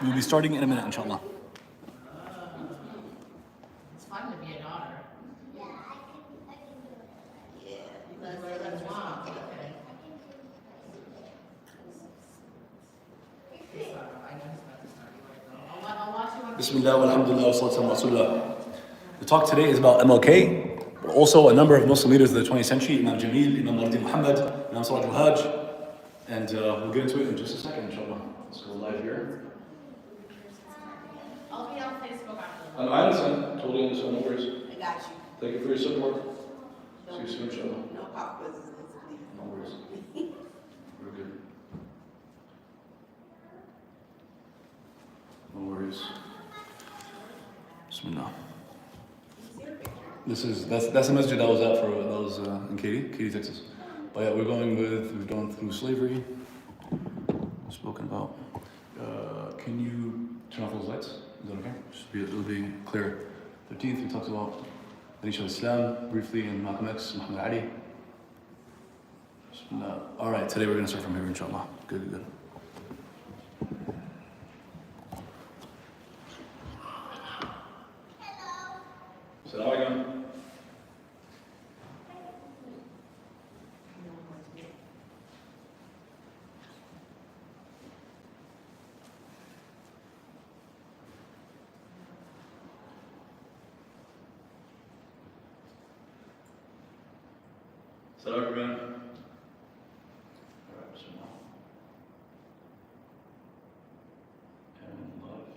We'll be starting in a minute, inshallah. It's fun to be a daughter. Yeah, I can do it. Yeah, that's mom. Okay. I know he's about to start. You want to go? I'll watch you on Bismillah, walhamdulillah, wa salatu wa rasulullah. The talk today is about MLK, but also a number of Muslim leaders of the 20th century, Imam Jamil, Imam Mahdi Muhammad, Imam Salah al-Hajj, and we'll get into it in just a second, inshallah. Let's go live here. I'll be on Facebook after the I understand, totally understand, no worries. I got you. Thank you for your support. See you soon, inshallah. No pop quizzes, please. No worries. We're good. No worries. Bismillah. That's a masjid I was at for, that was in Katy, Texas. But yeah, we've gone through slavery, spoken about. Can you turn off those lights? Is that okay? It'll be clear. 13th, we talked about the nation of Islam briefly, and Malcolm X, Muhammad Ali. All right, today we're going to start from here, inshallah. Good. Assalamu alaikum. Assalamu alaikum. All right, bismillah. And live.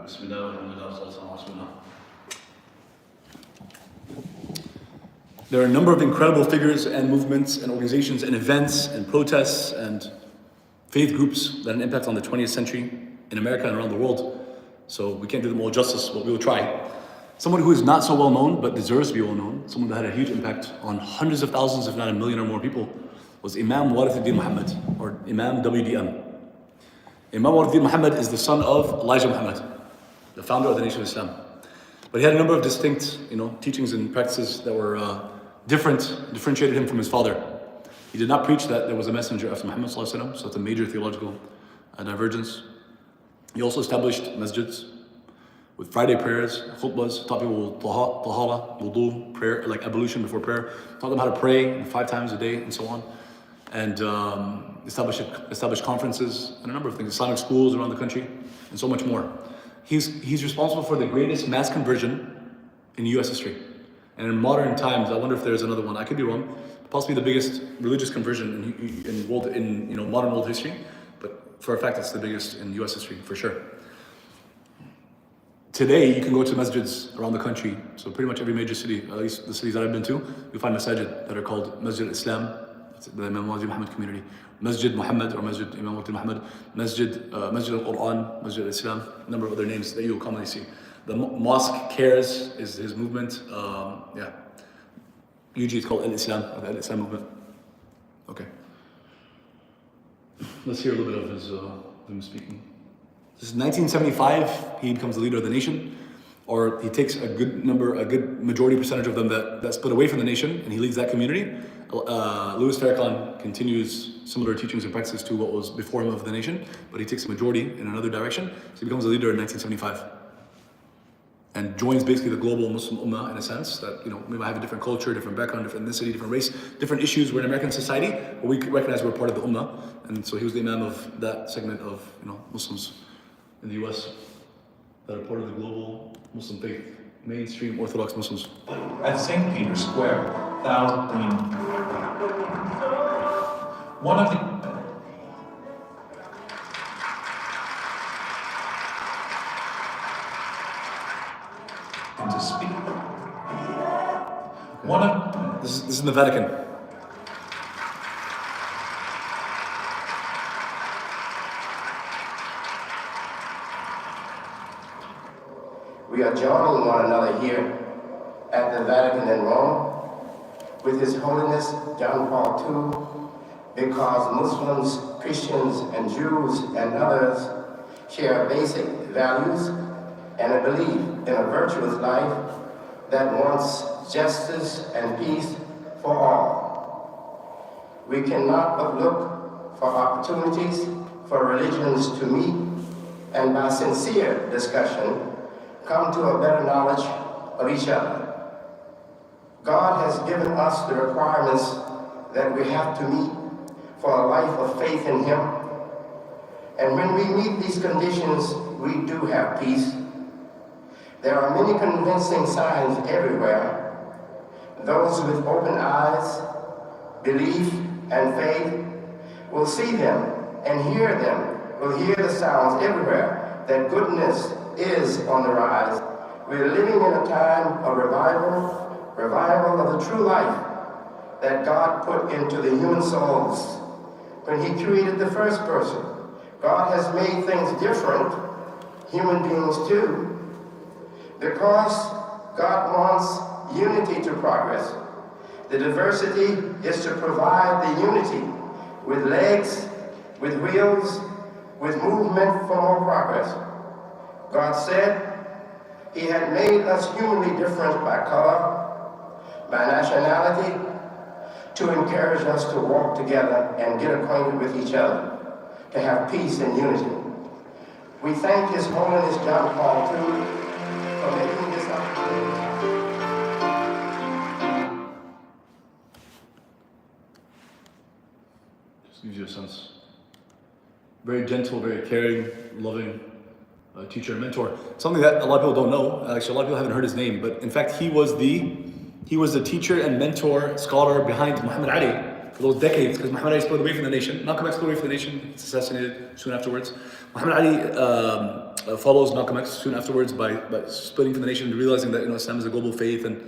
Bismillah, alhamdulillah, sallallahu alaihi wasallam. There are a number of incredible figures and movements and organizations and events and protests and faith groups that had an impact on the 20th century in America and around the world. So we can't do them all justice, but we will try. Someone who is not so well known but deserves to be well known, someone that had a huge impact on hundreds of thousands, if not a million or more people, was Imam Warithuddin Muhammad, or Imam WDM. Imam Warithuddin Muhammad is the son of Elijah Muhammad, the founder of the Nation of Islam. But he had a number of distinct, teachings and practices that were differentiated him from his father. He did not preach that there was a messenger after Muhammad sallallahu alaihi wasallam, so it's a major theological divergence. He also established masjids with Friday prayers, khutbahs, taught people tahara, wudu, prayer, like ablution before prayer, taught them how to pray 5 times a day and so on, and established conferences and a number of things, Islamic schools around the country, and so much more. He's responsible for the greatest mass conversion in US history. And in modern times, I wonder if there's another one, I could be wrong, possibly the biggest religious conversion in modern world history, but for a fact it's the biggest in US history, for sure. Today, you can go to masjids around the country, so pretty much every major city, at least the cities that I've been to, you'll find masajid that are called Masjid Islam, the Imam Wali Muhammad community, Masjid Muhammad or Masjid Imam Wali Muhammad, Masjid al-Quran, Masjid Islam, a number of other names that you'll commonly see. The Mosque Cares is his movement, UG is called Al-Islam, or the Al-Islam movement. Okay. Let's hear a little bit of him speaking. This is 1975, he becomes the leader of the nation, or he takes a good majority percentage of them that split away from the nation, and he leads that community. Louis Farrakhan continues similar teachings and practices to what was before him of the nation, but he takes a majority in another direction, so he becomes a leader in 1975. And joins basically the global Muslim Ummah in a sense that, we might have a different culture, different background, different ethnicity, different race, different issues. We're in American society, but we recognize we're part of the Ummah. And so he was the Imam of that segment of, Muslims in the US that are part of the global Muslim faith, mainstream Orthodox Muslims. At St. Peter's Square, one of the and to speak. This is in the Vatican. We are joining one another here at the Vatican in Rome with His Holiness John Paul II because Muslims, Christians, and Jews and others share basic values and a belief in a virtuous life that wants justice and peace for all. We cannot but look for opportunities for religions to meet and by sincere discussion come to a better knowledge of each other. God has given us the requirements that we have to meet for a life of faith in Him. And when we meet these conditions, we do have peace. There are many convincing signs everywhere. Those with open eyes, belief, and faith will see them and hear them, will hear the sounds everywhere that goodness is on the rise. We're living in a time of revival of the true life that God put into the human souls. When He created the first person, God has made things different, human beings too, because God wants unity to progress. The diversity is to provide the unity with legs, with wheels, with movement for more progress. God said He had made us humanly different by color, by nationality, to encourage us to walk together and get acquainted with each other, to have peace and unity. We thank His Holiness John Paul II for making this opportunity. Just gives you a sense. Very gentle, very caring, loving teacher and mentor. Something that a lot of people don't know. Actually, a lot of people haven't heard his name, but in fact, he was the teacher and mentor, scholar behind Muhammad Ali for those decades, because Muhammad Ali split away from the nation. Malcolm X split away from the nation. He was assassinated soon afterwards. Muhammad Ali follows Malcolm X soon afterwards by splitting from the nation, realizing that Islam is a global faith and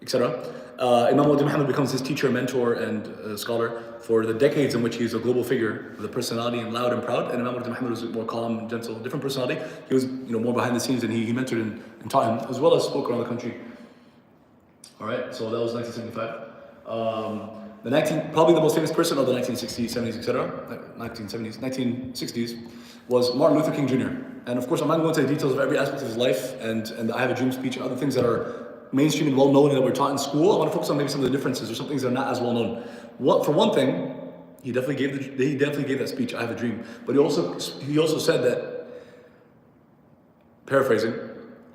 etc. Imam Mahdi Muhammad becomes his teacher, mentor, and scholar for the decades in which he is a global figure with a personality and loud and proud. And Imam Mahdi Muhammad was more calm, gentle, different personality. He was more behind the scenes, and he mentored and taught him, as well as spoke around the country. All right, so that was 1975. Probably the most famous person of the 1960s, 70s, etc. 1960s was Martin Luther King Jr. And of course, I'm not going to go into the details of every aspect of his life and I Have a Dream speech and other things that are mainstream and well known and that were taught in school. I want to focus on maybe some of the differences or some things that are not as well known. For one thing, he definitely gave that speech, I Have a Dream. But he also said that, paraphrasing,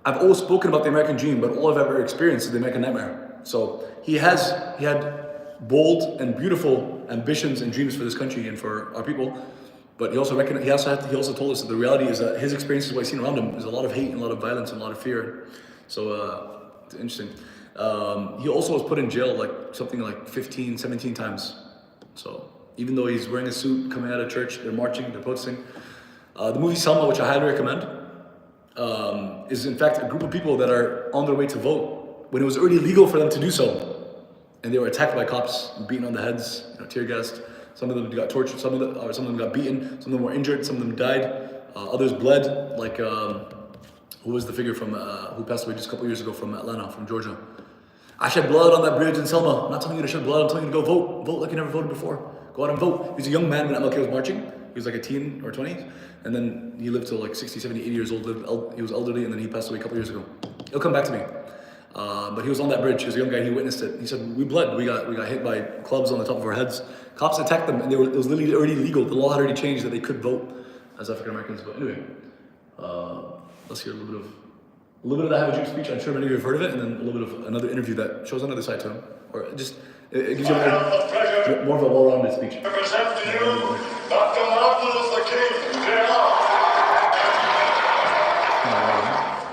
I've always spoken about the American dream, but all I've ever experienced is the American nightmare. So he had bold and beautiful ambitions and dreams for this country and for our people, but he also told us that the reality is that his experiences, what he's seen around him, is a lot of hate and a lot of violence and a lot of fear. So it's interesting. He also was put in jail something like 15, 17 times. So even though he's wearing a suit, coming out of church, they're marching, they're protesting. The movie Selma, which I highly recommend, is in fact a group of people that are on their way to vote when it was already legal for them to do so. And they were attacked by cops, beaten on the heads, tear gassed. Some of them got tortured, some of them got beaten, some of them were injured, some of them died, others bled, like who was the figure from who passed away just a couple years ago from Atlanta, from Georgia. I shed blood on that bridge in Selma. I'm not telling you to shed blood, I'm telling you to go vote. Vote like you never voted before. Go out and vote. He was a young man when MLK was marching. He was like a teen or 20, and then he lived till like 60, 70, 80 years old. He was elderly, and then he passed away a couple years ago. He'll come back to me. But he was on that bridge. He was a young guy. He witnessed it. He said, "We bled. We got hit by clubs on the top of our heads. Cops attacked them, and it was literally already legal. The law had already changed that they could vote as African Americans." But anyway, let's hear a little bit of that Have a Dream speech. I'm sure many of you have heard of it, and then a little bit of another interview that shows another side to him, or just it gives you more of a well-rounded speech. I present to you Dr. Martin Luther King, Jr.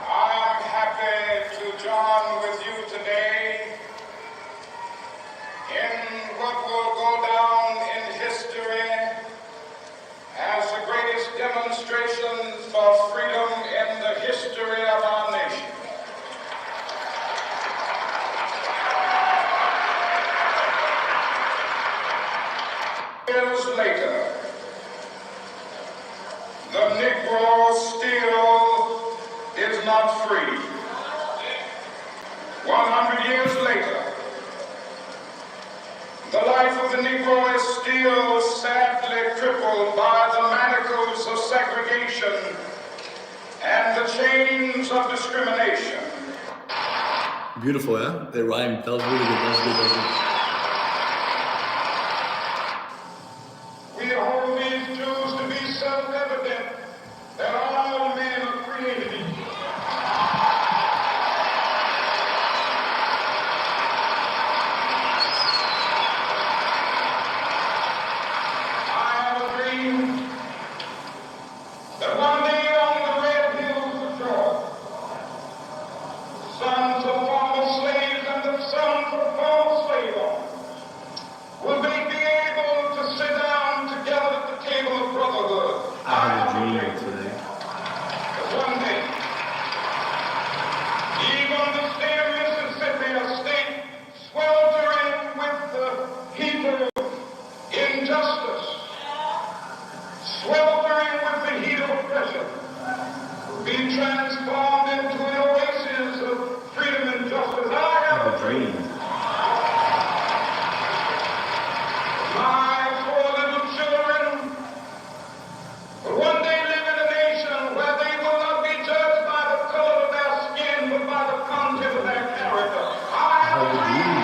I'm happy to join with you today in what will go down in history as the greatest demonstration for freedom in the history of our nation. Years later, the Negro still is not free. 100 years later, the life of the Negro is still sadly crippled by the manacles of segregation and the chains of discrimination. Beautiful, yeah? They rhymed. That was really good. That was good. That was good. We hold these truths to be self-evident that all men are created equal. I have a dream that one day on the red hills of Georgia, sons of former slaves and the sons of former slave owners will they be able to sit down together at the table of brotherhood. I have a dream today. But one day, even the state of Mississippi, a state sweltering with the heat of injustice, sweltering with the heat of oppression, will be transformed into an oasis of freedom and justice. I have a dream. My four little children will one day live in a nation where they will not be judged by the color of their skin, but by the content of their character. I have a dream.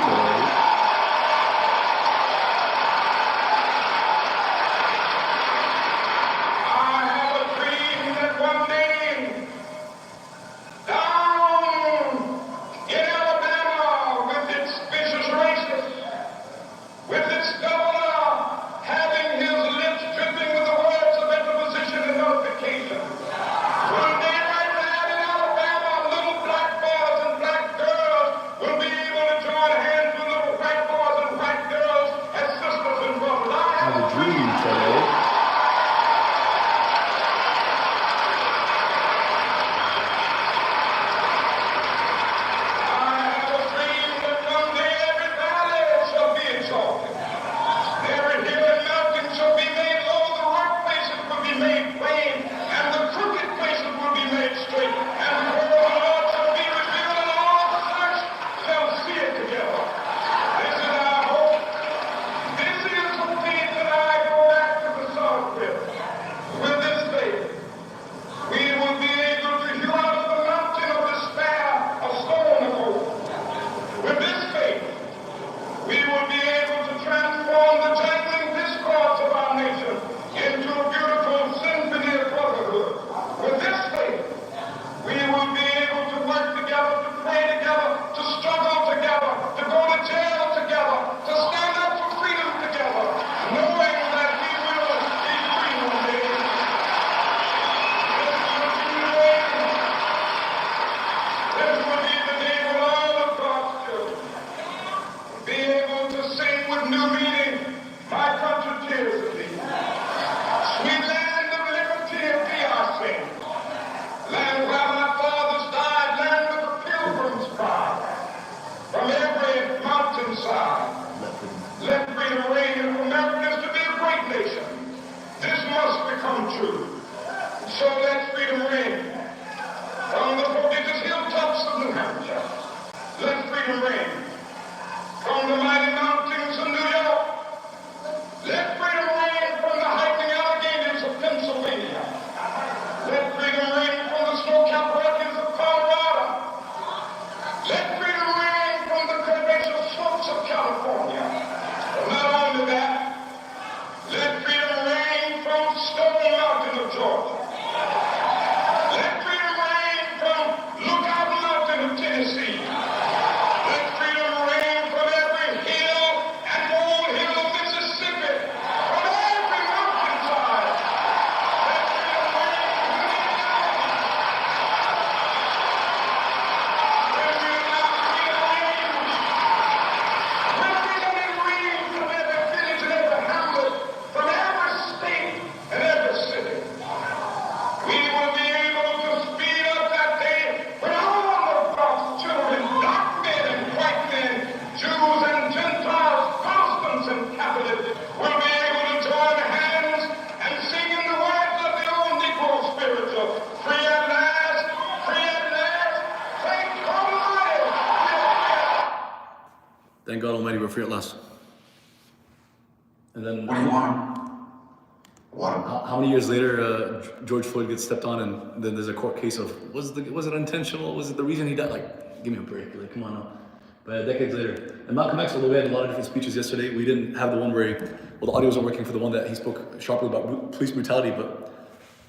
I have a dream that one day, down in Alabama, with its vicious racists, with its governor having his lips dripping with the words of interposition and notification. One day right now in Alabama, little black boys and black girls will be able to join hands with little white boys and white girls as sisters and brothers. I have a dream today. I have a dream that one day every valley shall be exalted. Every hill and mountain shall be made low, the rough places will be made plain, and the crooked places will be made straight. And the word of the Lord shall be revealed, and all flesh shall see it together. This is our hope. This is the faith that I go back to the South with. With this faith, we will be able to hew out of the mountain of despair a stone of hope. With this faith, we will be able to transform the jangling discourse of our nation into a beautiful symphony of brotherhood. With this faith, we will be able to work together, to pray together, to struggle together, to go to jail together, to stand up for freedom together, knowing that we will be free one day. This will be the day when all of God's children be able to sing with new meaning, my country tears of thee. Sweet land of liberty of thee I sing. Land where my fathers died, land where the pilgrims cried. From every mountainside, let freedom reign, and for America to be a great nation. This must become true. So let freedom reign. From the prodigious hilltops of New Hampshire, let freedom reign. From the mighty mountains of New York, let freedom reign. From the hiking Alleghenies of Pennsylvania, let freedom reign. From the snow-capped Rockies of Colorado, let freedom reign. From the curvaceous slopes of California. But not only that, let freedom reign from Stone Mountain of Georgia. Let freedom reign from Lookout Mountain of Tennessee. Let freedom reign from every hill and molehill of Mississippi, from every mountainside. Let freedom reign from Louisiana. When we allow freedom reign, when freedom reign from every village and every hamlet, from every state and every city, we will be able to speed up that day when all of God's children, black men and white men, Jews and Gentiles, Protestants and Catholics, will be able to join hands and sing in the words of the old Negro spiritual. Free at last, thank God Almighty. Thank God Almighty we're free at last. And then What do you want? How many years later, George Floyd gets stepped on, and then there's a court case of was it intentional? Was it the reason he died? Like, give me a break. Like, come on now. But decades later, and Malcolm X, although we had a lot of different speeches yesterday, we didn't have the one where the audio wasn't working for the one that he spoke sharply about police brutality, but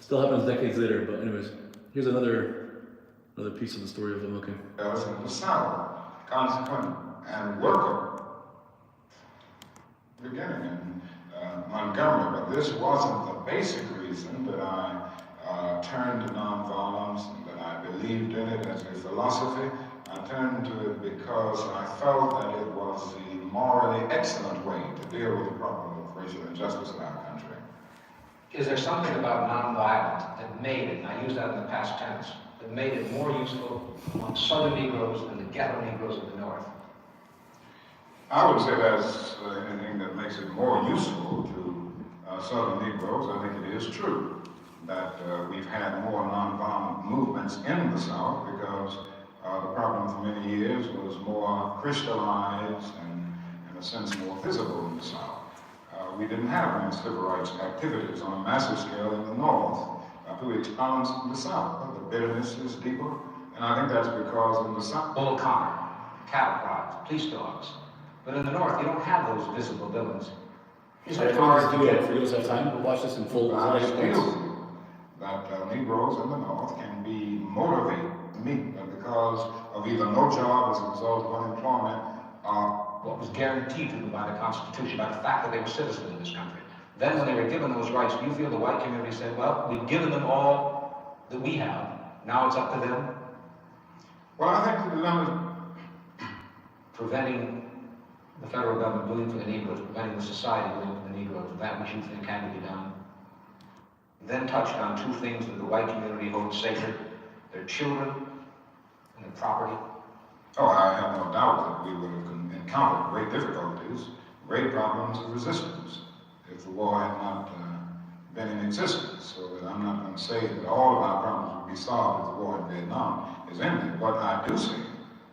still happens decades later. But anyways, here's another piece of the story of MLK. There was in the South, consequent and workable beginning in Montgomery, but this wasn't the basic reason that I turned to nonviolence and that I believed in it as a philosophy. I turned to it because I felt that it was the morally excellent way to deal with the problem of racial injustice in our country. Is there something about nonviolence that made it, and I use that in the past tense, that made it more useful among Southern Negroes than the ghetto Negroes of the North? I would say that's anything that makes it more useful to Southern Negroes. I think it is true that we've had more nonviolent movements in the South because the problem for many years was more crystallized and, in a sense, more visible in the South. We didn't have any civil rights activities on a massive scale in the North to experience in the South. The bitterness is deeper, and I think that's because in the South, Bull Connor, cattle prods, police dogs. But in the North, you don't have those visible villains. It's For hard to get. those who have time, we'll watch this in full. I feel that Negroes in the North can be motivated to meet, but because of either no job as a result of unemployment, What was guaranteed to them by the Constitution, by the fact that they were citizens of this country. Then when they were given those rights, do you feel the white community said, well, we've given them all that we have, now it's up to them? well, I think Preventing the federal government doing for the Negroes, preventing the society doing for the Negroes, that which you think had to be done. Then touched on two things that the white community holds sacred, their children and their property. oh, I have no doubt that we would have encountered great difficulties, great problems of resistance if the war had not been in existence. So that I'm not going to say that all of our problems would be solved if the war in Vietnam is ended, but I do say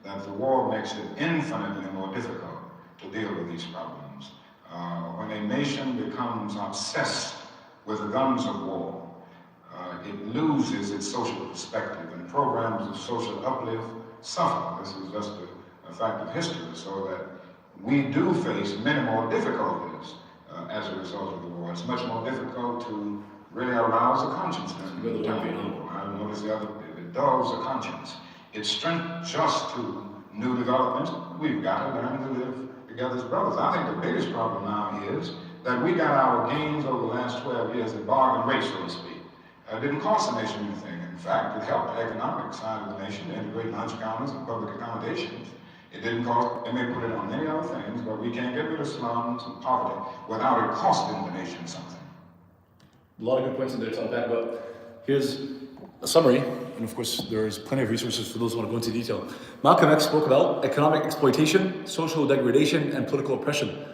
that the war makes it infinitely more difficult to deal with these problems. When a nation becomes obsessed with the guns of war, it loses its social perspective, and programs of social uplift suffer. This is just a fact of history, so that we do face many more difficulties as a result of the war. It's much more difficult to really arouse a conscience during the time of the war. I notice the other, it dulls the conscience. It strengthens just to new developments. We've got to learn to live together as brothers. I think the biggest problem now is that we got our gains over the last 12 years in bargain rate, so to speak. It didn't cost the nation anything. In fact, it helped the economic side of the nation to integrate lunch counters and public accommodations. It didn't cost, they may put it on many other things, but we can't get rid of slums and poverty without it costing the nation something. A lot of good points in there to unpack, but here's a summary, and of course there's plenty of resources for those who want to go into detail. Malcolm X spoke about economic exploitation, social degradation, and political oppression.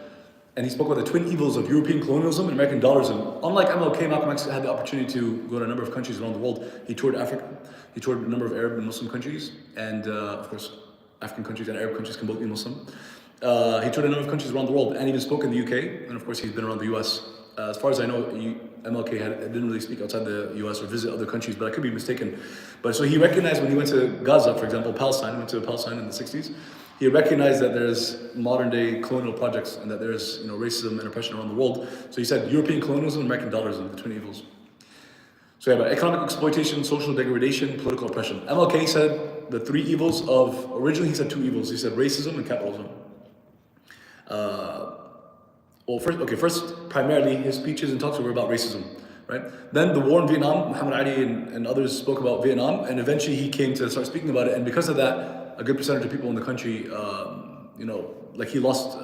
And he spoke about the twin evils of European colonialism and American dollarism. Unlike MLK, Malcolm X had the opportunity to go to a number of countries around the world. He toured Africa, he toured a number of Arab and Muslim countries, and of course, African countries and Arab countries can both be Muslim. He toured a number of countries around the world, and even spoke in the UK, and of course he's been around the US. As far as I know, MLK didn't really speak outside the US or visit other countries, but I could be mistaken. But so he recognized when he went to Gaza, for example, Palestine, he went to Palestine in the 60s, he recognized that there's modern day colonial projects and that there's racism and oppression around the world. So he said European colonialism, American dollarism, the twin evils. So yeah, but economic exploitation, social degradation, political oppression. MLK said the three evils of, originally he said two evils. He said racism and capitalism. First, primarily his speeches and talks were about racism, right? Then the war in Vietnam, Muhammad Ali and others spoke about Vietnam, and eventually he came to start speaking about it, and because of that, a good percentage of people in the country, he lost,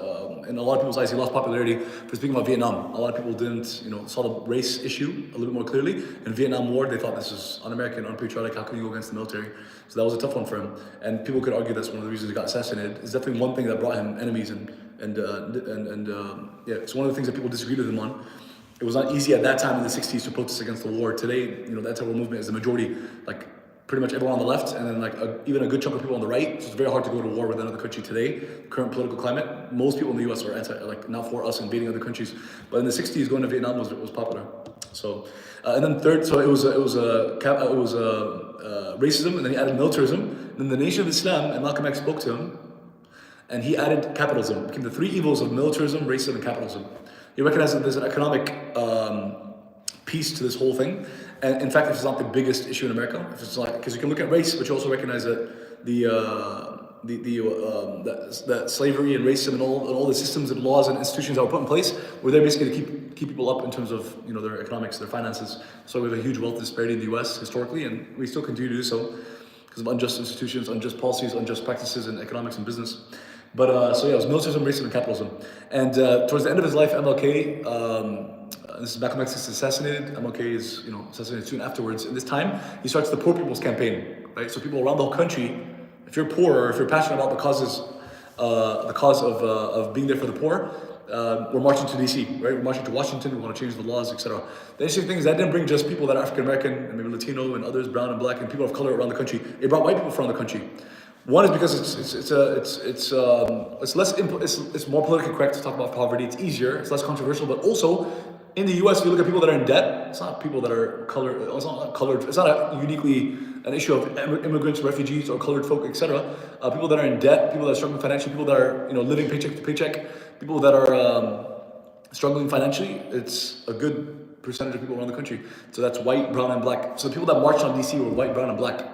in a lot of people's eyes, he lost popularity for speaking about Vietnam. A lot of people didn't, saw the race issue a little bit more clearly. In Vietnam War, they thought this is un-American, unpatriotic, how can you go against the military? So that was a tough one for him. And people could argue that's one of the reasons he got assassinated. It's definitely one thing that brought him enemies it's one of the things that people disagreed with him on. It was not easy at that time in the 60s to protest against the war. Today, the anti-war movement is the majority, pretty much everyone on the left, and then even a good chunk of people on the right. So it's very hard to go to war with another country today. Current political climate, most people in the US are not for us invading other countries. But in the 60s, going to Vietnam was popular. So, and then third, so it was racism, and then he added militarism. And then the Nation of Islam, and Malcolm X spoke to him, and he added capitalism. It became the three evils of militarism, racism, and capitalism. He recognized that there's an economic piece to this whole thing. And in fact, this is not the biggest issue in America. If it's like, because you can look at race, but you also recognize that that slavery and racism and all the systems and laws and institutions that were put in place were there basically to keep people up in terms of their economics, their finances. So we have a huge wealth disparity in the U.S. historically, and we still continue to do so because of unjust institutions, unjust policies, unjust practices in economics and business. But so yeah, it was militarism, racism, and capitalism. And towards the end of his life, MLK. This is Malcolm X is assassinated. MLK is assassinated soon afterwards. In this time, he starts the Poor People's Campaign, right? So people around the whole country, if you're poor or if you're passionate about the cause of being there for the poor, we're marching to DC, right? We're marching to Washington. We want to change the laws, etc. The interesting thing is that didn't bring just people that are African American and maybe Latino and others, brown and black, and people of color around the country. It brought white people from around the country. One is because it's more politically correct to talk about poverty. It's easier. It's less controversial, but also. In the U.S., if you look at people that are in debt, it's not people that are colored. It's not colored. It's not uniquely an issue of immigrants, refugees, or colored folk, etc. People that are in debt, people that are struggling financially, people that are living paycheck to paycheck, people that are struggling financially. It's a good percentage of people around the country. So that's white, brown, and black. So the people that marched on DC were white, brown, and black.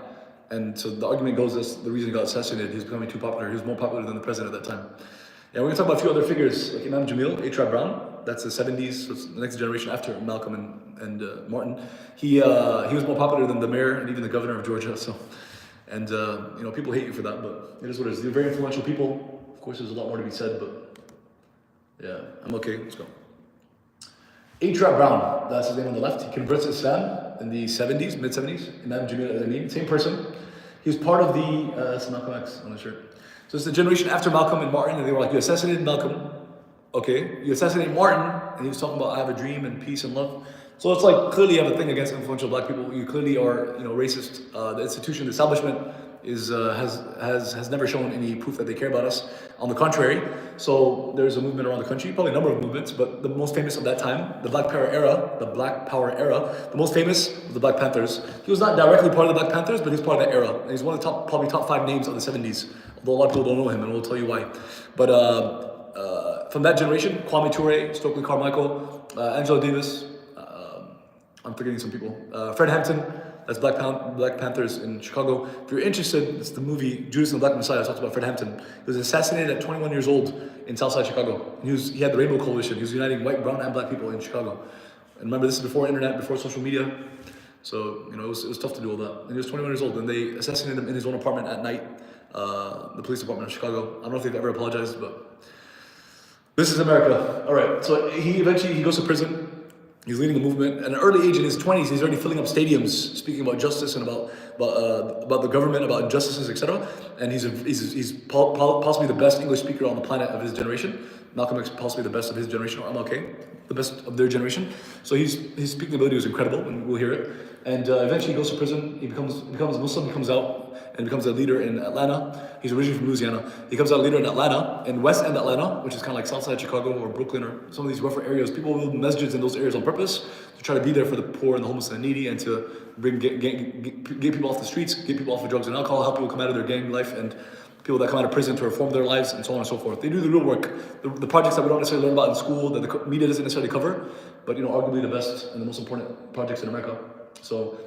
And so the argument goes that's the reason he got assassinated. He was becoming too popular. He was more popular than the president at that time. Yeah, we're going to talk about a few other figures, like Imam Jamil, H.R. Brown. That's the 70s, so it's the next generation after Malcolm and Martin. He was more popular than the mayor and even the governor of Georgia. So, and people hate you for that, but it is what it is. They're very influential people. Of course, there's a lot more to be said, but yeah, I'm okay. Let's go. H.R. Brown, that's his name on the left. He converts to Islam in the 70s, mid-70s. Imam Jamil al-Amin, same person. He was part of the that's Malcolm X on the shirt. So it's the generation after Malcolm and Martin, and they were like, you assassinated Malcolm. Okay, you assassinated Martin, and he was talking about I have a dream and peace and love. So it's like clearly you have a thing against influential black people. You clearly are, racist. The institution, the establishment, has never shown any proof that they care about us. On the contrary, so there's a movement around the country, probably a number of movements, but the most famous of that time, the Black Power era, the most famous was the Black Panthers. He was not directly part of the Black Panthers, but he's part of that era. And he's one of the probably top 5 names of the 70s, although a lot of people don't know him, and we'll tell you why. But from that generation, Kwame Ture, Stokely Carmichael, Angela Davis, I'm forgetting some people. Fred Hampton, that's Black Panthers in Chicago. If you're interested, it's the movie Judas and the Black Messiah. I talked about Fred Hampton. He was assassinated at 21 years old in Southside Chicago. He had the Rainbow Coalition. He was uniting white, brown, and black people in Chicago. And remember, this is before internet, before social media. So, it was tough to do all that. And he was 21 years old, and they assassinated him in his own apartment at night. The police department of Chicago. I don't know if they've ever apologized, but this is America. All right, so he goes to prison. He's leading a movement. At an early age, in his 20s, he's already filling up stadiums, speaking about justice and about the government, about injustices, etc. And he's possibly the best English speaker on the planet of his generation. Malcolm X possibly the best of his generation, or MLK, the best of their generation. So his speaking ability was incredible, and we'll hear it. And eventually he goes to prison. He becomes Muslim. He comes out and becomes a leader in Atlanta. He's originally from Louisiana. He comes out a leader in Atlanta, in West End Atlanta, which is kind of like Southside Chicago or Brooklyn or some of these rougher areas. People build masjids in those areas on purpose to try to be there for the poor and the homeless and the needy, and to get people off the streets, get people off of drugs and alcohol, help people come out of their gang life, and people that come out of prison to reform their lives, and so on and so forth. They do the real work. The projects that we don't necessarily learn about in school, that the media doesn't necessarily cover, but arguably the best and the most important projects in America. So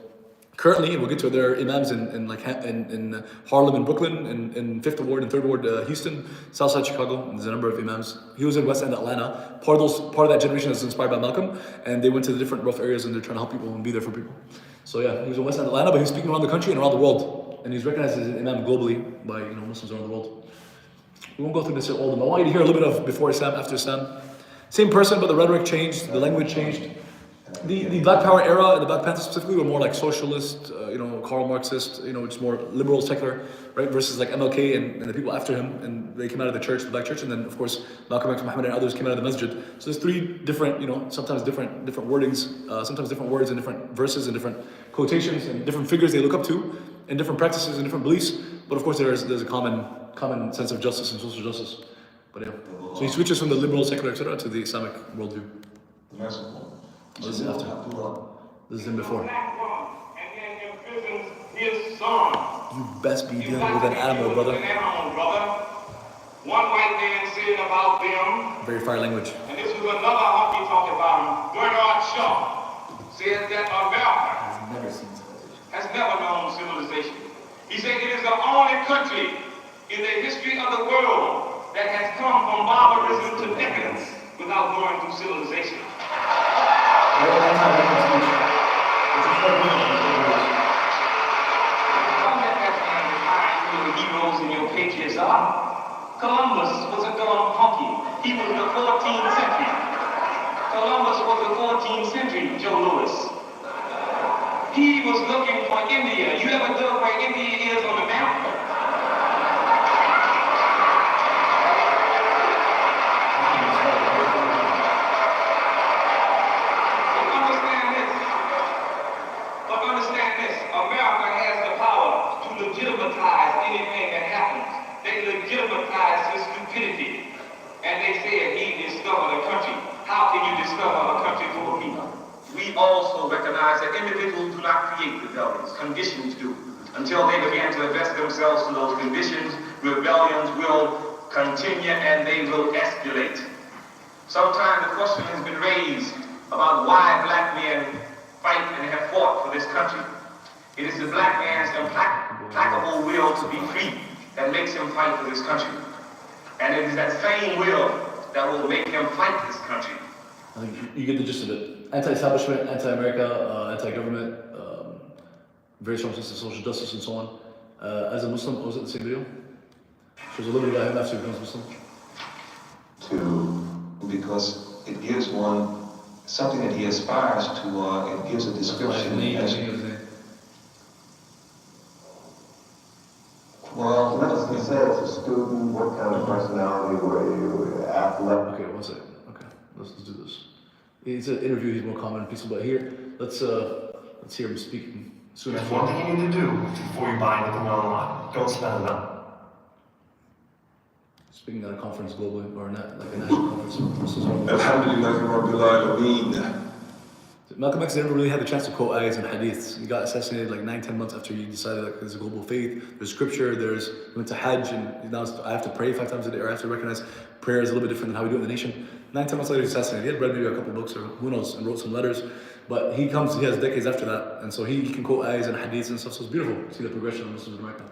currently, we'll get to it, there are imams in Harlem and Brooklyn, in 5th Ward and 3rd Ward, Houston, Southside Chicago. There's a number of imams. He was in West End Atlanta. Part of that generation is inspired by Malcolm, and they went to the different rough areas, and they're trying to help people and be there for people. So yeah, he was in West End Atlanta, but he was speaking around the country and around the world. And he's recognized as an imam globally by Muslims around the world. We won't go through this all of them. I want you to hear a little bit of before Islam, after Islam. Same person, but the rhetoric changed, the language changed. The Black Power era and the Black Panthers specifically were more like socialist, Karl Marxist, just more liberal, secular, right? Versus like MLK and the people after him, and they came out of the church, the black church, and then of course Malcolm X, Muhammad, and others came out of the masjid. So there's 3 different, sometimes different wordings, sometimes different words and different verses and different quotations and different figures they look up to, and different practices and different beliefs. But of course there's a common sense of justice and social justice. But yeah, so he switches from the liberal, secular, etc. to the Islamic worldview. Oh, this is after. This is him before. Black woman, and then imprisons his son. You best be You dealing got with to an be animal, dealing with brother. an animal, brother. One white man said about them, Very fire language. and this was another honky talk about him, Bernard Shaw, said that America Never seen civilization. has never known civilization. He said it is the only country in the history of the world that has come from barbarism to decadence without going through civilization. Very anti-American speech. It's a fair point. Don't let that man define who the heroes and your patriots are. Columbus was a dumb honky. He was the 14th century. Columbus was the 14th century Joe Louis. He was looking for India. You ever dug where India is on the map? But understand this. America has the power to legitimatize anything that happens. They legitimize his stupidity. And they said he discovered a country. How can you discover a country full of people? We also recognize that individuals do not create rebellions. Conditions do. Until they begin to invest themselves to those conditions, rebellions will continue and they will escalate. Sometimes the question has been raised about why black men fight and have fought for this country. It is the black man's implacable will to be free that makes him fight for this country. And it is that same will that will make him fight this country. I think you get the gist of it. Anti-establishment, anti-America, anti-government, very strong sense of social justice and so on. As a Muslim, was it the same video? Shows a little bit about him after he becomes Muslim. Because it gives one something that he aspires to, it gives a description. Well, let's just say as a student, what kind of personality were you? Athletic? Okay, one second. Okay, let's do this. It's an interview, he's more calm and peaceful, but here, let's hear him speaking soon There's after. one thing you need to do before you buy anything online. Don't spend enough. Speaking at a conference globally, or not, like a national conference. Alhamdulillah Rabbil Alameen. Malcolm X never really had the chance to quote ayahs and hadiths. He got assassinated like 9-10 months after he decided like there's a global faith, there's scripture, he went to Hajj, and now I have to pray 5 times a day, or I have to recognize prayer is a little bit different than how we do it in the nation. 9-10 months later he's assassinated. He had read maybe a couple books, or who knows, and wrote some letters, but he has decades after that, and so he can quote ayahs and hadiths and stuff, so it's beautiful to see the progression of Muslims in America.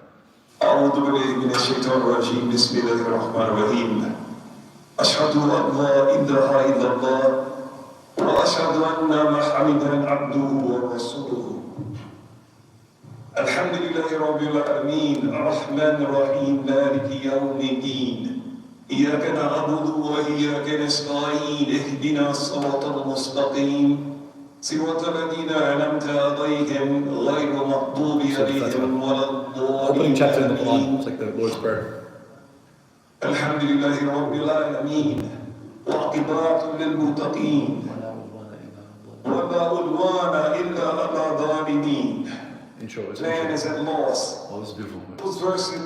أعوذ بالله من الشيطان الرجيم بسم الله الرحمن الرحيم أشهد أن لا إله إلا الله وأشهد أن محمدا عبده ورسوله الحمد لله رب العالمين الرحمن الرحيم مالك يوم الدين إياك نعبد وإياك نستعين اهدنا الصراط المستقيم صراط الذين أنعمت عليهم غير المغضوب عليهم ولا Opening chapter in the Quran, الضالين it's like the Lord's Prayer. الحمد لله رب العالمين وعقبات للمتقين ولا عدوان إلا على الظالمين. Intro, it's Man intro. is at loss. Oh, this is beautiful. Those verses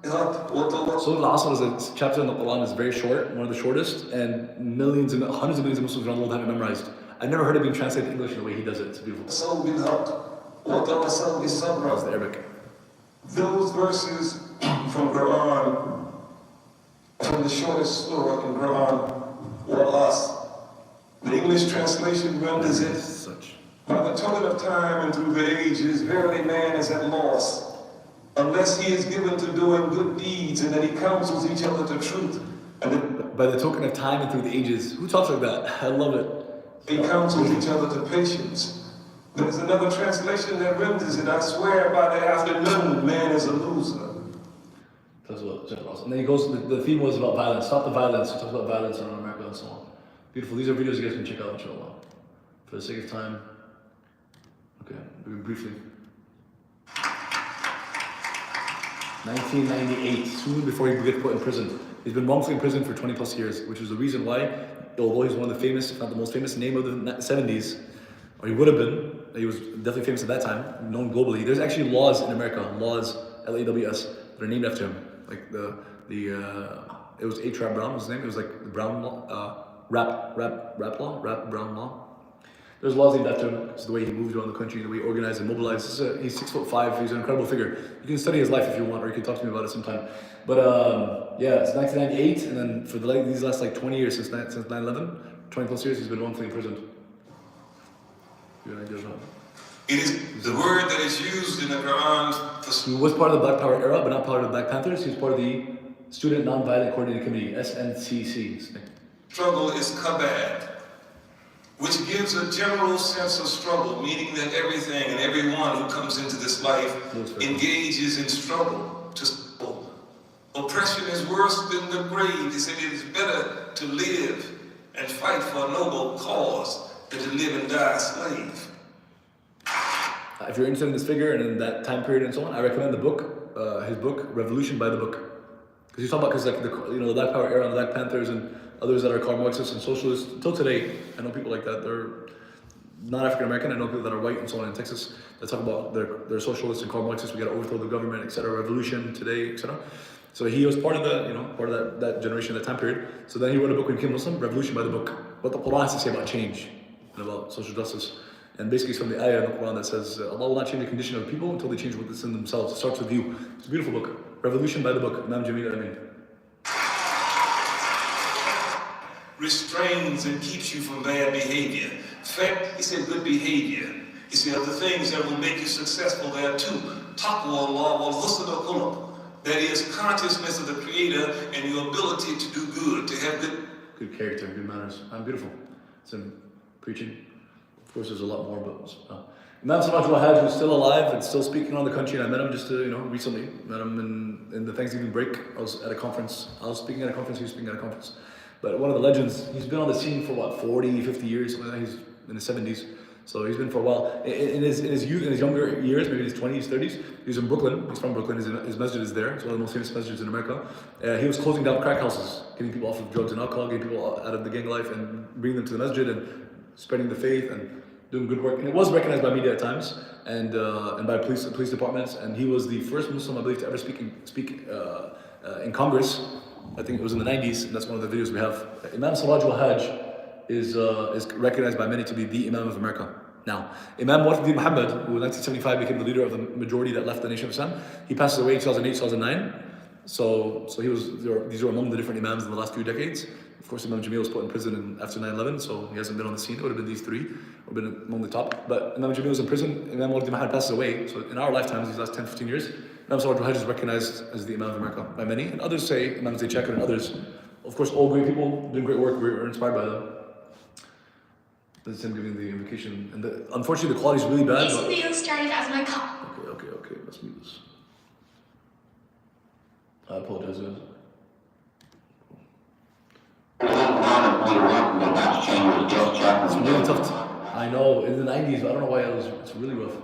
Surah Al-Asr is a chapter in the Quran is very short, one of the shortest, and millions and hundreds of millions of Muslims around the world have it memorized. I've never heard it being translated to English in the way he does it. It's beautiful. That was the Arabic. Those verses from Quran, from the shortest surah in Quran, was the English translation renders it, Such. by the token of time and through the ages, verily man is at loss, unless he is given to doing good deeds and that he counsels each other to truth. And that By the token of time and through the ages. Who talks like that? I love it. he counsels each other to patience. There's another translation that renders it, I swear by the afternoon, man is a loser. That's what General Ross. And then he goes, the theme was about violence. Stop the violence. He talks about violence around America and so on. Beautiful. These are videos you guys can check out, inshallah. For the sake of time. Okay, briefly. 1998, soon before he gets put in prison. He's been wrongfully in prison for 20 plus years, which is the reason why, although he's one of the famous, if not the most famous name of the 70s, or he would have been, he was definitely famous at that time, known globally. There's actually laws in America, laws, L-A-W-S, that are named after him. Like it was A-Trap Brown was his name. It was like the Brown law, rap Brown law. There's laws named after him. It's the way he moved around the country, the way he organized and mobilized. He's 6'5". He's an incredible figure. You can study his life if you want, or you can talk to me about it sometime. But yeah, it's 1998, and then for these last like 20 years, since 9/11, 20 plus years, he's been wrongfully imprisoned. You have an idea about it? It is the word that is used in the Quran for He was part of the Black Power era, but not part of the Black Panthers. He was part of the Student Nonviolent Coordinating Committee, SNCC. struggle is kabad, which gives a general sense of struggle, meaning that everything and everyone who comes into this life engages in struggle to struggle. Oppression is worse than the grave. He said it is better to live and fight for a noble cause than to live and die a slave. If you're interested in this figure and in that time period and so on, I recommend the book, his book, Revolution by the Book. Because you talk about, like the Black Power era and the Black Panthers and others that are called Marxists and socialists. Until today, I know people like that. They're not African American. I know people that are white and so on in Texas that talk about they're socialists and called Marxists. We got to overthrow the government, etc. Revolution today, etc. So he was part of that generation, that time period. So then he wrote a book when he became Muslim, Revolution by the Book. What the Quran has to say about change and about social justice. And basically it's from the ayah in the Quran that says, Allah will not change the condition of people until they change what's in themselves. It starts with you. It's a beautiful book. Revolution by the Book, Imam Jamil Amin. Restrains and keeps you from bad behavior. In fact, he said good behavior. He said of the things that will make you successful there too. Taqwa Allah wal husn al khuluq. That is consciousness of the Creator and your ability to do good, to have good character, good manners. I'm beautiful. It's in preaching. Of course, there's a lot more, but Imam Sarraj al-Hajj, who's still alive and still speaking around the country, and I met him just recently. Met him in the Thanksgiving break. I was at a conference. I was speaking at a conference. He was speaking at a conference. But one of the legends. He's been on the scene for what, 40, 50 years. He's in his 70s, so he's been for a while. In his youth, in his younger years, maybe his 20s, 30s, he was in Brooklyn. He's from Brooklyn. His masjid is there. It's one of the most famous masjids in America. He was closing down crack houses, getting people off of drugs and alcohol, getting people out of the gang life, and bringing them to the masjid and spreading the faith and doing good work. And it was recognized by media at times and by police departments. And he was the first Muslim, I believe, to ever speak in Congress. I think it was in the 90s, and that's one of the videos we have. Imam Sarraj al-Hajj is recognized by many to be the Imam of America. Now, Imam Muhammad, who in 1975 became the leader of the majority that left the Nation of Islam, he passed away in 2008, 2009. So these are among the different Imams in the last few decades. Of course, Imam Jamil was put in prison after 9/11, so he hasn't been on the scene. It would have been these three, or been among the top. But Imam Jamil was in prison. Imam Muhammad passed away. So in our lifetimes, these last 10, 15 years, Imam Sarraj al-Hajj is recognized as the Imam of America by many, and others say Imam Zayd Shakir and others. Of course, all great people doing great work. We're inspired by them. This is him giving the invocation, and unfortunately, the quality is really bad. This video started as my call. Okay. Let's mute this. I apologize. It's really tough. I know, in the 90s, but I don't know why it's really rough.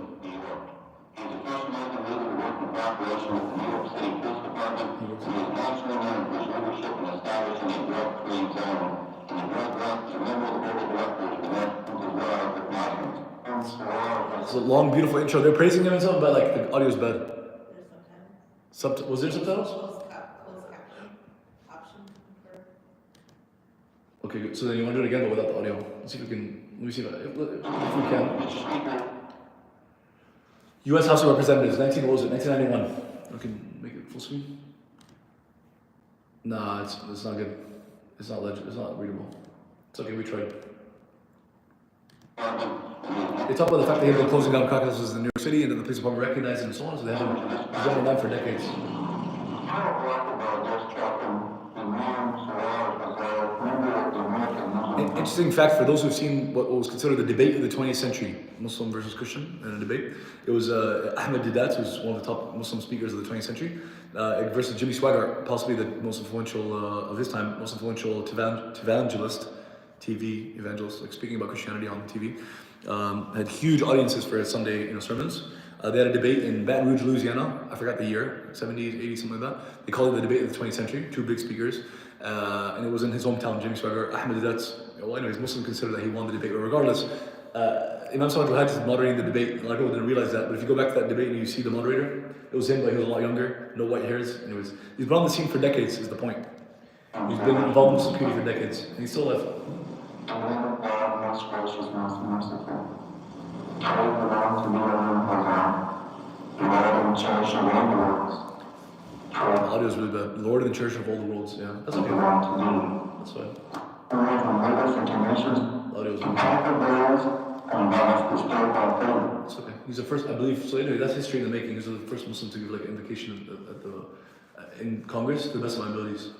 It's a long, beautiful intro. They're praising him and stuff, but like the audio's bad. Was there subtitles? Closed caption option for. Okay, good. So then you want to do it again, but without the audio. Let's see if we can. Let me see if we can. U.S. House of Representatives, 1991. I can make it full screen. Nah, it's not good. It's not readable. It's okay. We tried. They talk about the fact that they've been closing down crack houses in New York City, and that the police department recognized it and so on. So they have been done for decades. Interesting fact for those who've seen what was considered the debate of the 20th century, Muslim versus Christian in a debate. It was Ahmed Deedat, who's one of the top Muslim speakers of the 20th century, versus Jimmy Swaggart, possibly the most influential of his time, most influential TV evangelist, like speaking about Christianity on TV. Had huge audiences for his Sunday sermons. They had a debate in Baton Rouge, Louisiana. I forgot the year, 70s, 80s, something like that. They called it the debate of the 20th century, two big speakers. And it was in his hometown, Jimmy Swaggart. Ahmed Deedat, anyways, Muslims consider that he won the debate, but regardless, Imam Sarraj al-Hajj is moderating the debate. A lot of people didn't realize that, but if you go back to that debate and you see the moderator, it was him, but he was a lot younger, no white hairs. Anyways, he's been on the scene for decades, is the point. He's been involved in security for decades, and he's still alive. most gracious, most merciful. Pray for them to be alone for them. Lord and cherish of all the worlds. Pray The audio is really bad. Lord and Church of all the worlds. Yeah, that's for okay. them to be. That's fine. Pray for leaders and commissions The audio is to really pray for prayers and balance the spiritual faith. It's okay. He's the first, I believe. So anyway, that's history in the making. He's the first Muslim to give like an invocation at the in Congress to the best of my abilities.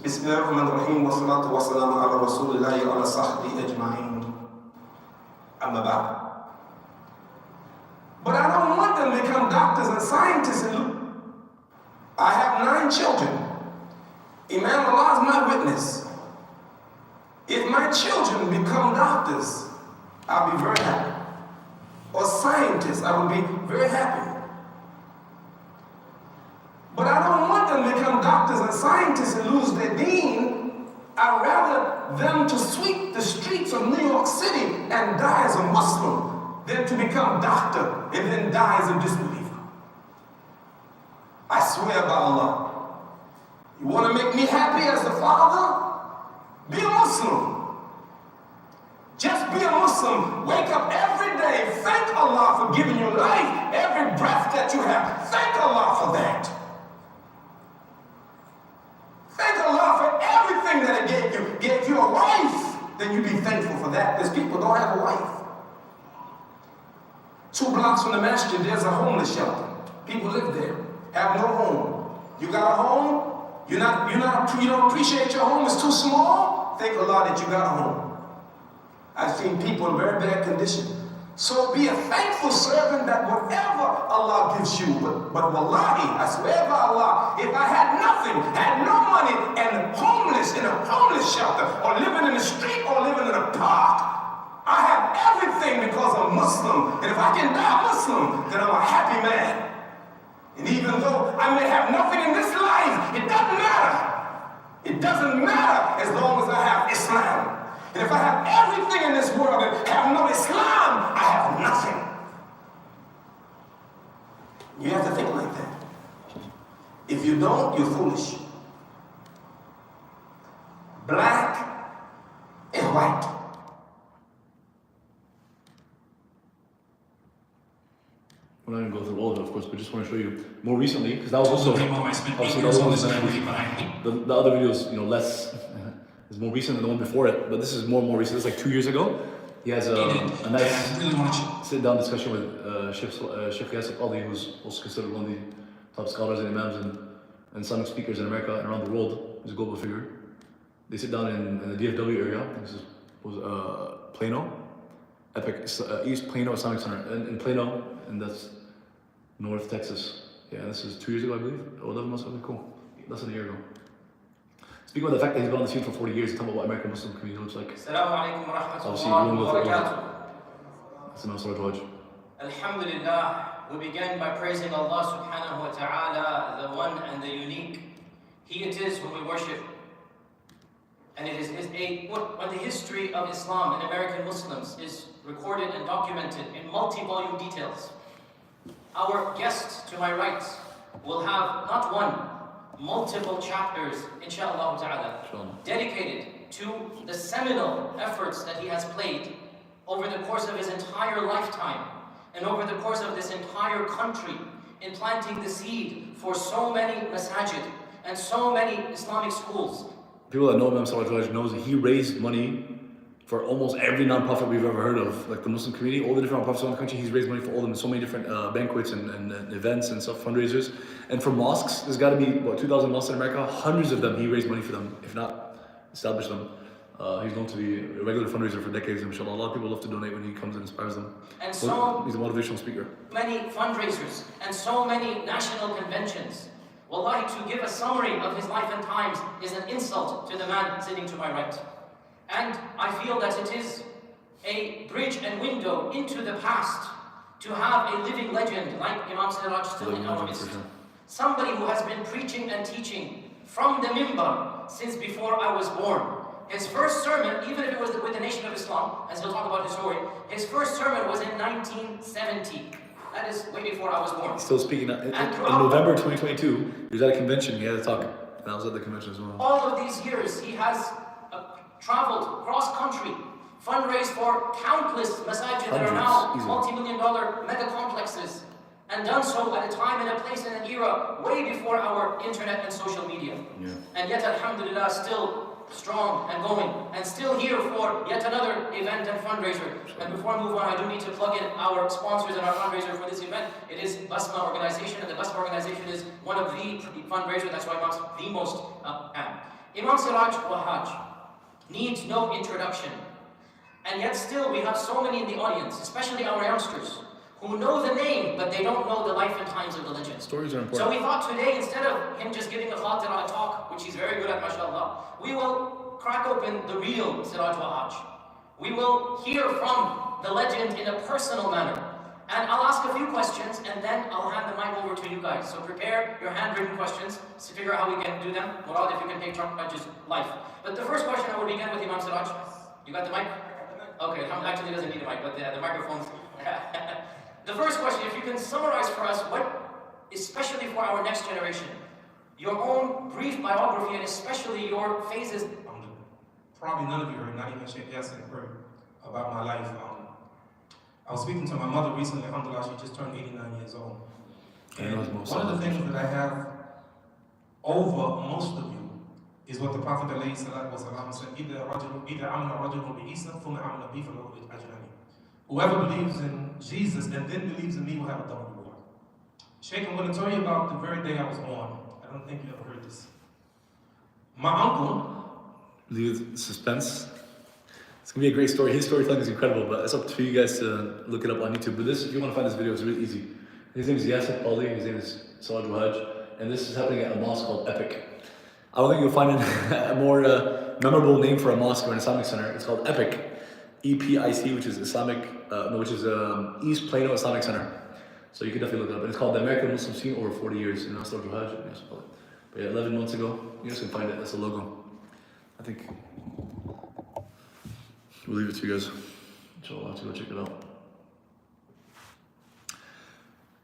بسم الله الرحمن الرحيم والصلاة والسلام على رسول الله وعلى صحبه أجمعين. أما بعد. But I don't want them to become doctors and scientists. I have 9 children. Imam Allah is my witness. If my children become doctors, I'll be very happy. Or scientists, I will be very happy. But I don't want them to become doctors and scientists and lose their deen. I'd rather them to sweep the streets of New York City and die as a Muslim than to become doctor and then die as a disbeliever. I swear by Allah. You want to make me happy as the father? Be a Muslim. Just be a Muslim. Wake up every day. Thank Allah for giving you life. Every breath that you have. Thank Allah for that. Thank Allah for everything that it gave you. Gave you a wife. Then you be thankful for that. Because people don't have a wife. 2 blocks from the masjid, there's a homeless shelter. People live there. Have no home. You got a home? You don't appreciate your home, it's too small? Thank Allah that you got a home. I've seen people in very bad condition. So be a thankful servant that whatever Allah gives you, but wallahi, I swear by Allah, if I had nothing, had no money, and homeless in a homeless shelter, or living in the street, or living in a park, I have everything because I'm Muslim. And if I can die Muslim, then I'm a happy man. And even though I may have nothing in this life, it doesn't matter. It doesn't matter as long as I have Islam. And if I have everything in this world and have no Islam, I have nothing. You have to think like that. If you don't, you're foolish. Black and white. We're not going to go through all of it, of course, but just want to show you more recently, because that was also obviously the other video is less. Is more recent than the one before it, but this is more and more recent. It's like 2 years ago. He has a nice sit-down discussion with Sheikh Yasir Qadhi, who's also considered one of the top scholars and imams and Islamic speakers in America and around the world. He's a global figure. They sit down in the DFW area. This was Plano, East Plano Islamic Center in Plano, and that's North Texas. Yeah, this is 2 years ago, I believe. 11 months ago. Cool. Less than a year ago. Speaking about the fact that he's been on the scene for 40 years, tell me what American Muslim community looks like. Assalamu alaikum wa rahmatullahi wa barakatuh. That's Imam Suraj Waj. Alhamdulillah, we begin by praising Allah subhanahu wa ta'ala, the one and the unique. He it is whom we worship. And it is when the history of Islam and American Muslims is recorded and documented in multi-volume details. Our guest to my right will have not one, multiple chapters, inshallah ta'ala, dedicated to the seminal efforts that he has played over the course of his entire lifetime and over the course of this entire country in planting the seed for so many masajid and so many Islamic schools. People that know Imam Suraj Waj knows that he raised money for almost every non-profit we've ever heard of, like the Muslim community, all the different non-profits in the country. He's raised money for all of them in so many different banquets and events and stuff, fundraisers. And for mosques, there's got to be, 2,000 mosques in America, hundreds of them he raised money for them, if not established them. He's known to be a regular fundraiser for decades, inshallah. A lot of people love to donate when he comes and inspires them. And so he's a motivational speaker. Many fundraisers and so many national conventions. Wallahi, to give a summary of his life and times is an insult to the man sitting to my right. And I feel that it is a bridge and window into the past to have a living legend like Imam Siraj still in our midst. Somebody who has been preaching and teaching from the mimbar since before I was born. His first sermon, even if it was with the Nation of Islam, as he'll talk about his story, his first sermon was in 1970. That is way before I was born. Still speaking in throughout- November 2022, he was at a convention, he had a talk. And I was at the convention as well. All of these years, he has traveled cross-country, fundraised for countless masajid that are now Hundreds, easily. multi-million-dollar mega complexes, and done so at a time and a place and an era way before our internet and social media. Yeah. And yet, alhamdulillah, still strong and going, and still here for yet another event and fundraiser. And before I move on, I do need to plug in our sponsors and our fundraiser for this event. It is Basma Organization, and the Basma Organization is one of the fundraisers, that's why Imam's the most Imam Siraj Wahaj needs no introduction. And yet still we have so many in the audience, especially our youngsters, who know the name, but they don't know the life and times of the legend. Stories are important. So we thought today, instead of him just giving a khatira, a talk, which he's very good at, mashallah, we will crack open the real Siraj Wahaj. We will hear from the legend in a personal manner. And I'll ask a few questions, and then I'll hand the mic over to you guys. So prepare your handwritten questions to figure out how we can do them. Murad, if you can take Raj's life. But the first question I will begin with Imam Siraj. You got the mic? Okay, actually doesn't need a mic, but the microphone's... The first question, if you can summarize for us what, especially for our next generation, your own brief biography and especially your phases. Probably none of you heard, not even Sheikh Yassin heard about my life. I was speaking to my mother recently, alhamdulillah, she just turned 89 years old. And one of the things that I have over most of you is what the Prophet ﷺ said, whoever believes in Jesus and then believes in me will have a double reward. Sheikh, I'm going to tell you about the very day I was born. I don't think you ever heard this. My uncle... Leave suspense. It's going to be a great story. His storytelling is incredible, but it's up to you guys to look it up on YouTube. But this, if you want to find this video, it's really easy. His name is Yasir Pali, his name is Siraj Wahaj, and this is happening at a mosque called Epic. I don't think you'll find a more memorable name for a mosque or an Islamic center. It's called Epic. EPIC, which is East Plano Islamic Center. So you can definitely look it up. And it's called the American Muslim Scene over 40 years. And Siraj Wahaj. But yeah, 11 months ago, you guys can find it. That's the logo. I think we'll leave it to you guys. Inshallah, to go check it out.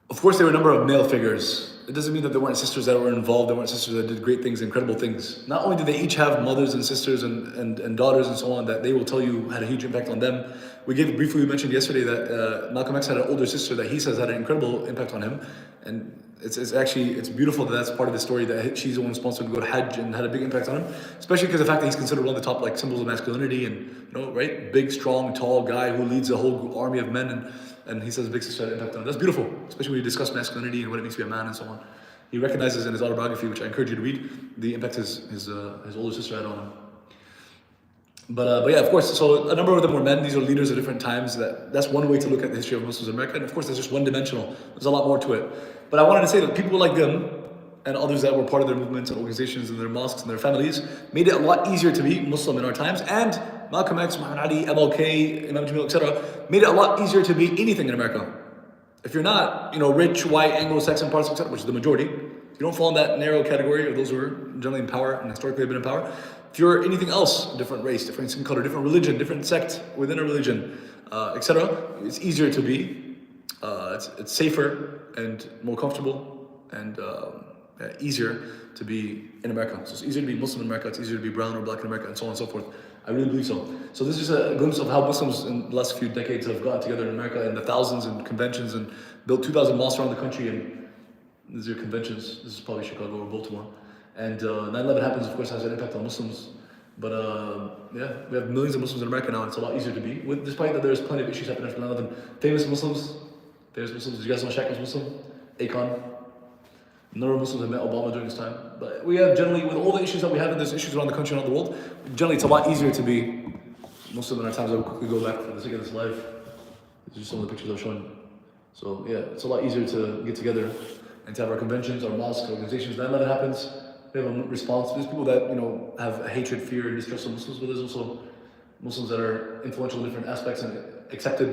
Of course, there were a number of male figures. It doesn't mean that there weren't sisters that were involved, there weren't sisters that did great things, incredible things. Not only did they each have mothers and sisters and daughters and so on that they will tell you had a huge impact on them. We mentioned yesterday that Malcolm X had an older sister that he says had an incredible impact on him. And it's beautiful that that's part of the story, that she's the one responsible to go to Hajj and had a big impact on him. Especially because of the fact that he's considered one of the top symbols of masculinity and, right? Big, strong, tall guy who leads a whole army of men and he says big sister had an impact on him. That's beautiful, especially when you discuss masculinity and what it means to be a man and so on. He recognizes in his autobiography, which I encourage you to read, the impact his older sister had on him. But yeah, of course, so a number of them were men. These are leaders at different times. That's one way to look at the history of Muslims in America. And of course, that's just one-dimensional. There's a lot more to it. But I wanted to say that people like them and others that were part of their movements and organizations and their mosques and their families made it a lot easier to be Muslim in our times. And Malcolm X, Muhammad Ali, MLK, Imam Jamil, etc., made it a lot easier to be anything in America. If you're not, rich, white, Anglo-Saxon, Protestant, etc., which is the majority, you don't fall in that narrow category of those who are generally in power and historically have been in power. If you're anything else, different race, different skin color, different religion, different sect within a religion, etc., it's easier to be. It's safer and more comfortable and easier to be in America. So it's easier to be Muslim in America, it's easier to be brown or black in America, and so on and so forth. I really believe so. So this is a glimpse of how Muslims in the last few decades have gotten together in America in the thousands and conventions and built 2,000 mosques around the country. And these are conventions. This is probably Chicago or Baltimore. And 9/11 happens, of course, has an impact on Muslims. But yeah, we have millions of Muslims in America now, and it's a lot easier to be. Despite that there's plenty of issues happening after 9/11. Famous Muslims. Did you guys know Shaq was Muslim? Akon. A number of Muslims have met Obama during this time. But we have generally, with all the issues that we have, and there's issues around the country and around the world, generally it's a lot easier to be Muslim in our times. I will quickly go back for the sake of this live. These are just some of the pictures I've shown. So yeah, it's a lot easier to get together and to have our conventions, our mosques, organizations. 9/11 happens, we have a response. There's people that, have hatred, fear, and distrust of Muslims, but there's also Muslims that are influential in different aspects and accepted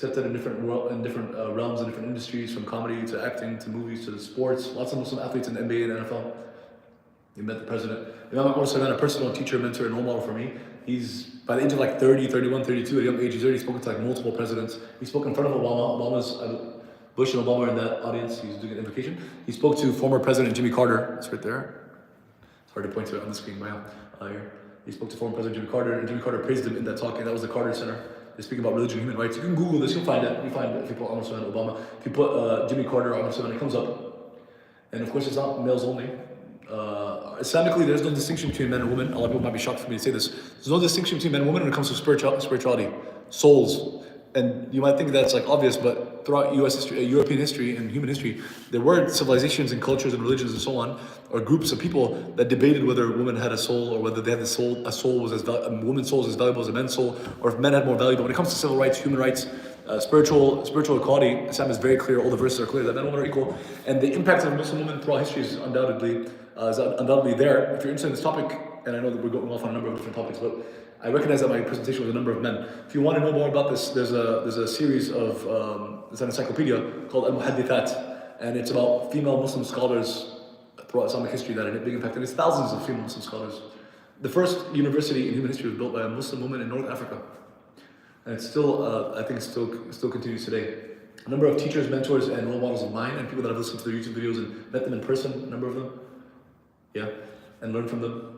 in different realms and different industries, from comedy to acting to movies to sports. Lots of Muslim athletes in the NBA and NFL. He met the president. Imam Anwar Sadat, a personal teacher, mentor, and role model for me. He's, by the age of 30, 31, 32, at a young age, he's already spoken to multiple presidents. He spoke in front of Obama. Obama's Bush and Obama were in that audience. He was doing an invocation. He spoke to former President Jimmy Carter. It's right there. It's hard to point to it on the screen right now. Here. He spoke to former President Jimmy Carter, and Jimmy Carter praised him in that talk, and that was the Carter Center. They speak about religion and human rights. You can Google this, you'll find it. You find it if you put Omar Suleiman Obama. If you put Jimmy Carter, Omar Suleiman, it comes up. And of course, it's not males only. Islamically, there's no distinction between men and women. A lot of people might be shocked for me to say this. There's no distinction between men and women when it comes to spirituality, souls. And you might think that's like obvious, but throughout US history, European history and human history, there were civilizations and cultures and religions and so on, or groups of people that debated whether women had a soul, or whether they had a soul was a woman's soul was as valuable as a man's soul, or if men had more value. But when it comes to civil rights, human rights, spiritual equality, Islam is very clear. All the verses are clear that men and women are equal, and the impact of Muslim women throughout history is undoubtedly there. If you're interested in this topic, and I know that we're going off on a number of different topics, but I recognize that my presentation was a number of men. If you want to know more about this, there's a series of it's an encyclopedia called Al-Muhaddithat, and it's about female Muslim scholars throughout Islamic history that had a big impact. And it's thousands of female Muslim scholars. The first university in human history was built by a Muslim woman in North Africa, and it's still, I think, it still continues today. A number of teachers, mentors, and role models of mine, and people that I've listened to their YouTube videos and met them in person, a number of them, and learned from them.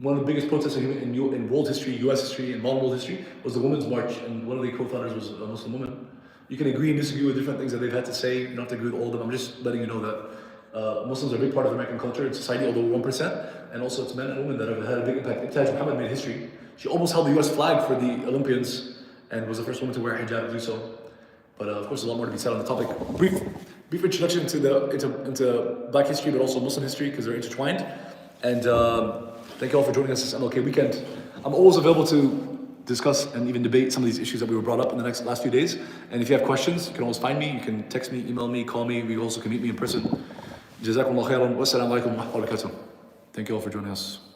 One of the biggest protests in world history, US history, and modern world history was the Women's March, and one of the co-founders was a Muslim woman. You can agree and disagree with different things that they've had to say. You don't have to agree with all of them. I'm just letting you know that Muslims are a big part of American culture and society, although 1%, and also it's men and women that have had a big impact. Ibtihaj Muhammad made history. She almost held the US flag for the Olympians and was the first woman to wear hijab to do so. But of course, there's a lot more to be said on the topic. Brief introduction into Black history, but also Muslim history, because they're intertwined. And thank you all for joining us this MLK weekend. I'm always available to discuss and even debate some of these issues that we were brought up in the last few days. And if you have questions, you can always find me. You can text me, email me, call me. We also can meet me in person. Jazakumullah khairan. Wassalamu alaikum wa rahmatullahi wa barakatuh. Thank you all for joining us.